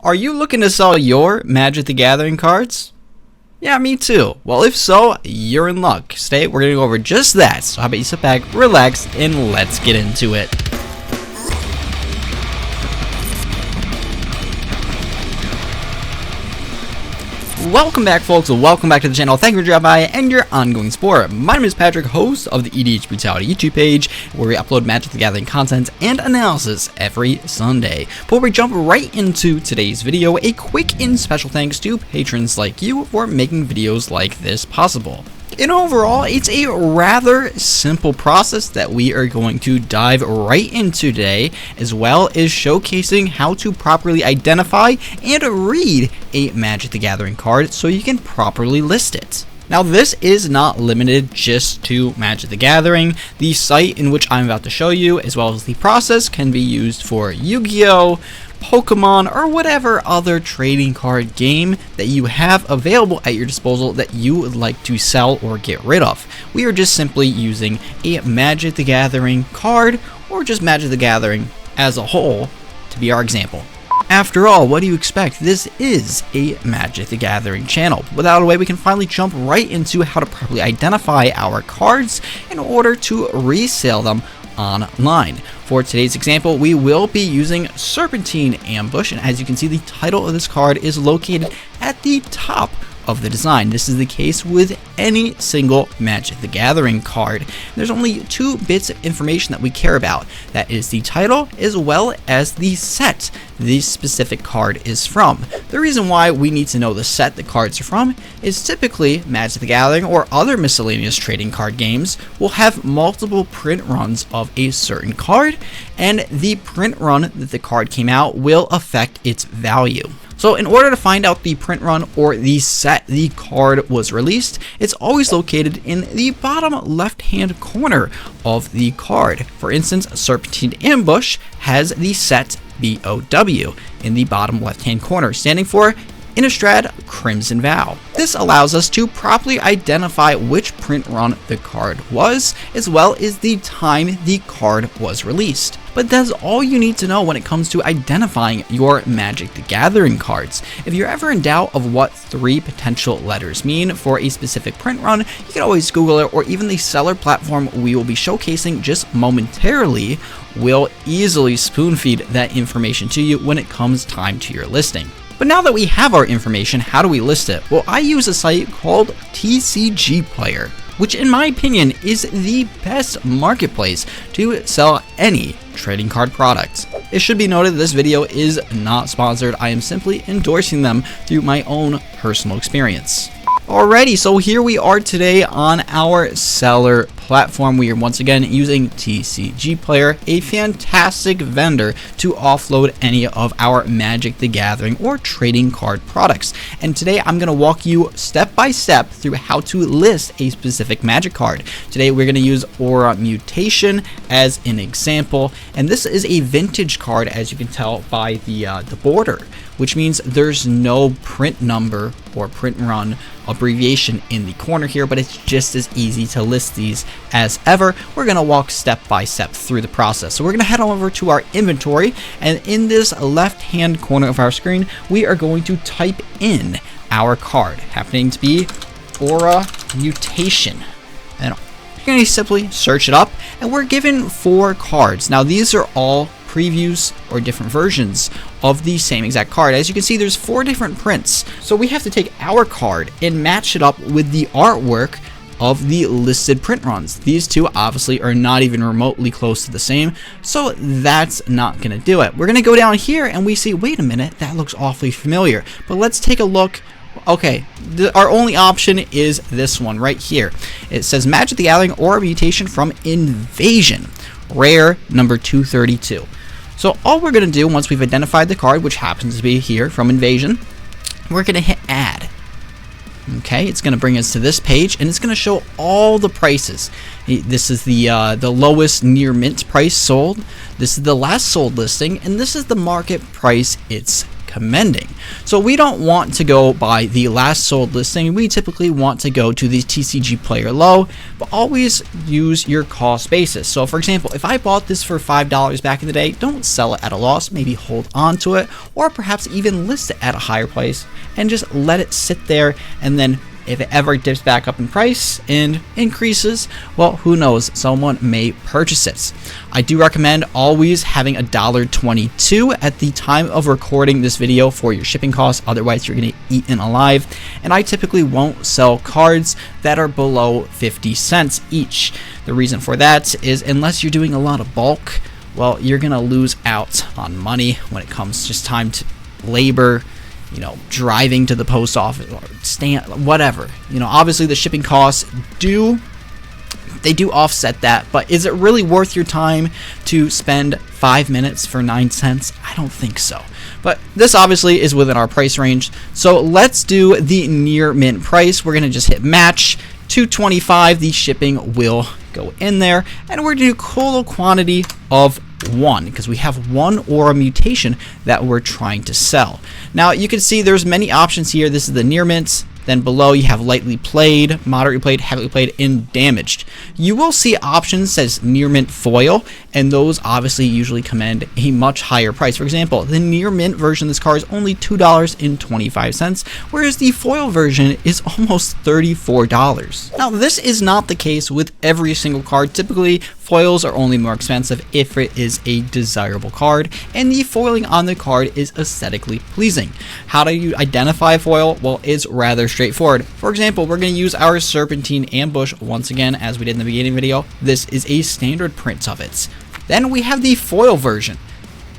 Are you looking to sell your Magic the Gathering cards? Yeah, me too. Well, if so, you're in luck. Today, we're going to go over just that. So how about you sit back, relax, and let's get into it. Welcome back, folks. Welcome back to the channel. Thank you for dropping by and your ongoing support. My name is Patrick, host of the EDH Brutality YouTube page, where we upload Magic the Gathering content and analysis every Sunday. Before we jump right into today's video, a quick and special thanks to patrons like you for making videos like this possible. And overall, it's a rather simple process that we are going to dive right into today, as well as showcasing how to properly identify and read a Magic the Gathering card so you can properly list it. Now, this is not limited just to Magic the Gathering. The site in which I'm about to show you, as well as the process, can be used for Yu-Gi-Oh!, Pokemon, or whatever other trading card game that you have available at your disposal that you would like to sell or get rid of. We are just simply using a Magic the Gathering card, or just Magic the Gathering as a whole, to be our example. After all, what do you expect? This is a Magic the Gathering channel. With that out of the way, we can finally jump right into how to properly identify our cards in order to resell them online. For today's example, we will be using Serpentine Ambush, and as you can see, the title of this card is located at the top of the design. This is the case with any single Magic the Gathering card. There's only two bits of information that we care about. That is the title as well as the set this specific card is from. The reason why we need to know the set the cards are from is typically Magic the Gathering or other miscellaneous trading card games will have multiple print runs of a certain card, and the print run that the card came out will affect its value. So in order to find out the print run or the set the card was released, it's always located in the bottom left-hand corner of the card. For instance, Serpentine Ambush has the set BOW in the bottom left-hand corner, standing for Innistrad Crimson Vow. This allows us to properly identify which print run the card was, as well as the time the card was released. But that's all you need to know when it comes to identifying your Magic the Gathering cards. If you're ever in doubt of what three potential letters mean for a specific print run, you can always Google it, or even the seller platform we will be showcasing just momentarily will easily spoon feed that information to you when it comes time to your listing. But now that we have our information, how do we list it? Well, I use a site called TCGPlayer, which in my opinion is the best marketplace to sell any trading card products. It should be noted that this video is not sponsored. I am simply endorsing them through my own personal experience. Alrighty, so here we are today on our seller platform. We are once again using TCGPlayer, a fantastic vendor to offload any of our Magic the Gathering or trading card products. And today I'm going to walk you step by step through how to list a specific Magic card. Today we're going to use Aura Mutation as an example, and this is a vintage card, as you can tell by the border, which means there's no print number or print run abbreviation in the corner here, but it's just as easy to list these as ever. We're going to walk step by step through the process. So we're going to head over to our inventory, and in this left hand corner of our screen, we are going to type in our card, happening to be Aura Mutation. And you're going to simply search it up, and we're given 4 cards. Now these are all previews or different versions of the same exact card. As you can see, there's 4 different prints. So we have to take our card and match it up with the artwork of the listed print runs. These two obviously are not even remotely close to the same, so that's not going to do it. We're going to go down here and we see, wait a minute, that looks awfully familiar. But let's take a look. Okay, our only option is this one right here. It says Magic the Gathering Aura Mutation from Invasion, rare number 232. So all we're going to do once we've identified the card, which happens to be here from Invasion, we're going to hit add. Okay, it's going to bring us to this page, and it's going to show all the prices. This is the lowest near mint price sold. This is the last sold listing, and this is the market price it's recommending. So we don't want to go by the last sold listing. We typically want to go to the TCGPlayer low, but always use your cost basis. So for example, if I bought this for $5 back in the day, don't sell it at a loss, maybe hold on to it, or perhaps even list it at a higher price and just let it sit there, and then if it ever dips back up in price and increases, well, who knows, someone may purchase it. I do recommend always having $1.22 at the time of recording this video for your shipping costs, otherwise you're going to be eaten alive. And I typically won't sell cards that are below 50 cents each. The reason for that is unless you're doing a lot of bulk, well, you're going to lose out on money when it comes just time to labor, you know, driving to the post office or whatever. You know, obviously the shipping costs do offset that, but is it really worth your time to spend 5 minutes for 9 cents? I don't think so. But this obviously is within our price range. So let's do the near mint price. We're going to just hit match. $2.25, the shipping will go in there, and we're going to do total quantity of 1 because we have 1 aura mutation that we're trying to sell. Now you can see there's many options here. This is the near mints. Then below you have lightly played, moderately played, heavily played, and damaged. You will see options as near mint foil, and those obviously usually command a much higher price. For example, the near mint version of this card is only $2.25, whereas the foil version is almost $34. Now this is not the case with every single card. Typically foils are only more expensive if it is a desirable card, and the foiling on the card is aesthetically pleasing. How do you identify a foil? Well, it's rather straightforward. For example, we're going to use our Serpentine Ambush once again, as we did in the beginning video. This is a standard print of it. Then we have the foil version.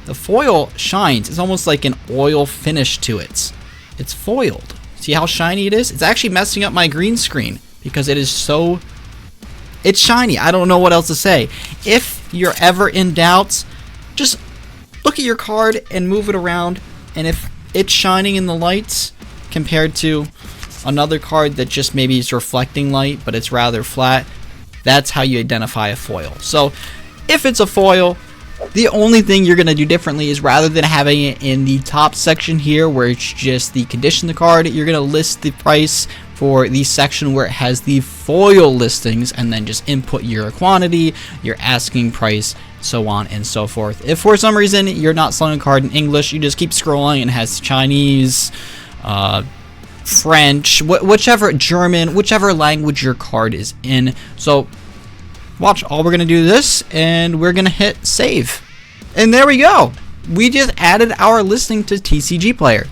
The foil shines. It's almost like an oil finish to it. It's foiled. See how shiny it is? It's actually messing up my green screen because it is so... it's shiny. I don't know what else to say. If you're ever in doubt, just look at your card and move it around, and if it's shining in the lights compared to another card that just maybe is reflecting light but it's rather flat, that's how you identify a foil. So if it's a foil, the only thing you're going to do differently is rather than having it in the top section here where it's just the condition of the card, you're going to list the price for the section where it has the foil listings, and then just input your quantity, your asking price, so on and so forth. If for some reason you're not selling a card in English, you just keep scrolling and it has Chinese, French, whichever, German, whichever language your card is in. So watch, all we're going to do this, and we're going to hit save. And there we go. We just added our listing to TCGPlayer.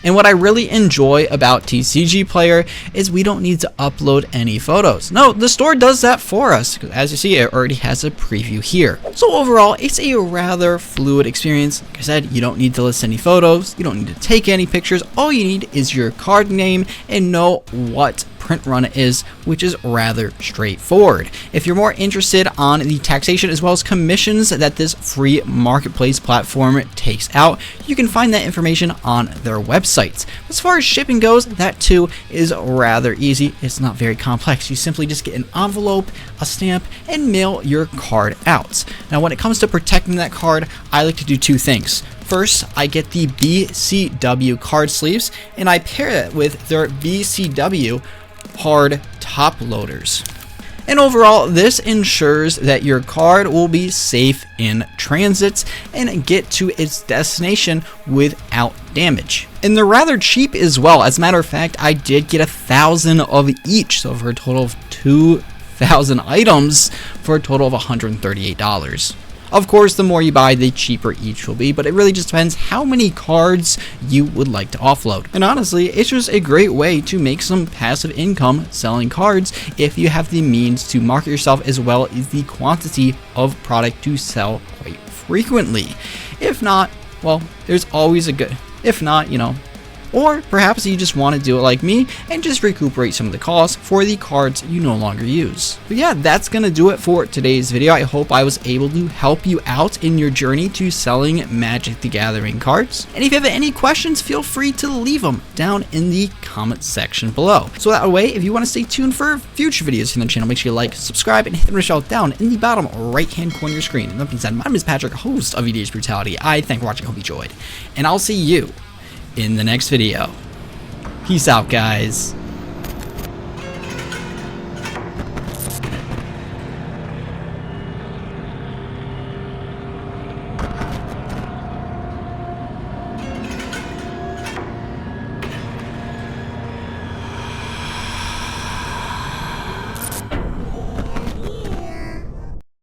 And what I really enjoy about TCGPlayer is we don't need to upload any photos. No, the store does that for us. As you see, it already has a preview here. So overall, it's a rather fluid experience. Like I said, you don't need to list any photos. You don't need to take any pictures. All you need is your card name and know what print run it is, which is rather straightforward. If you're more interested on the taxation as well as commissions that this free marketplace platform takes out, you can find that information on their website. As far as shipping goes, that too is rather easy. It's not very complex. You simply just get an envelope, a stamp, and mail your card out. Now when it comes to protecting that card, I like to do 2 things. First, I get the BCW card sleeves, and I pair it with their BCW hard top loaders. And overall, this ensures that your card will be safe in transit and get to its destination without damage. And they're rather cheap as well. As a matter of fact, I did get 1,000 of each, so for a total of 2,000 items for a total of $138. Of course, the more you buy, the cheaper each will be, but it really just depends how many cards you would like to offload. And honestly, it's just a great way to make some passive income selling cards if you have the means to market yourself as well as the quantity of product to sell quite frequently. If not, well, there's always a good, if not, you know, or perhaps you just want to do it like me and just recuperate some of the costs for the cards you no longer use. But yeah, that's going to do it for today's video. I hope I was able to help you out in your journey to selling Magic the Gathering cards. And if you have any questions, feel free to leave them down in the comment section below. So that way, if you want to stay tuned for future videos here on the channel, make sure you like, subscribe, and hit the bell down in the bottom right-hand corner of your screen. And that being said, my name is Patrick, host of EDH Brutality. I thank you for watching, hope you enjoyed, and I'll see you in the next video. Peace out, guys.